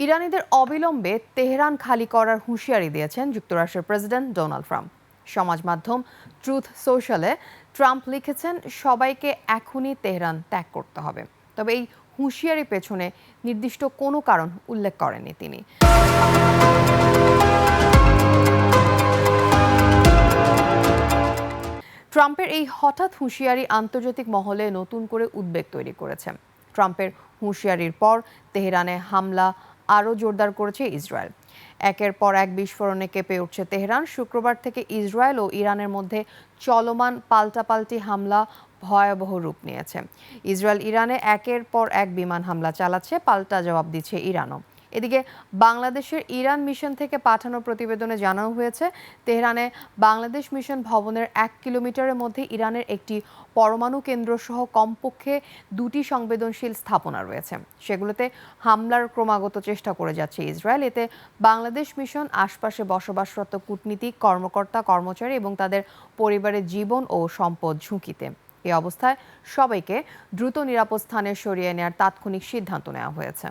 ইরানিদের অবিলম্বে তেহরান খালি করার হুঁশিয়ারি দিয়েছেন যুক্তরাষ্ট্রের প্রেসিডেন্ট ডোনাল্ড ট্রাম্প। সমাজ মাধ্যম ট্রুথ সোশ্যালে ট্রাম্প লিখেছেন, সবাইকে এখনই তেহরান ত্যাগ করতে হবে। তবে এই হুঁশিয়ারি পেছনে নির্দিষ্ট কোনো কারণ উল্লেখ করেননি তিনি। ট্রাম্পের এই হঠাৎ হুঁশিয়ারি আন্তর্জাতিক মহলে নতুন করে উদ্বেগ তৈরি করেছে। ট্রাম্পের হুঁশিয়ারির পর তেহরানে হামলা আরও জোরদার করেছে ইসরায়েল। একের পর এক বিস্ফোরণে কেঁপে উঠছে তেহরান। শুক্রবার থেকে ইসরায়েল ও ইরানের মধ্যে চলমান পাল্টাপাল্টি হামলা ভয়াবহ রূপ নিয়েছে। ইসরায়েল ইরানে একের পর এক বিমান হামলা চালাচ্ছে, পাল্টা জবাব দিচ্ছে ইরানও। এদিকে বাংলাদেশের ইরান মিশন থেকে পাঠানো প্রতিবেদনে জানানো হয়েছে, তেহরানে বাংলাদেশ মিশন ভবনের 1 কিলোমিটারের মধ্যে ইরানের একটি পরমাণু কেন্দ্র সহ কমপক্ষে 2টি সংবেদনশীল স্থাপনা রয়েছে। সেগুলোতে হামলার ক্রমাগত চেষ্টা করে যাচ্ছে ইসরায়েল। এতে বাংলাদেশ মিশন আশপাশে বসবাসরত কূটনীতিক কর্মকর্তা কর্মচারী এবং তাদের পরিবারের জীবন ও সম্পদ ঝুঁকিতে। এই অবস্থায় সবাইকে দ্রুত নিরাপদ স্থানে সরিয়ে নেওয়ার তাৎক্ষণিক সিদ্ধান্ত নেওয়া হয়েছে।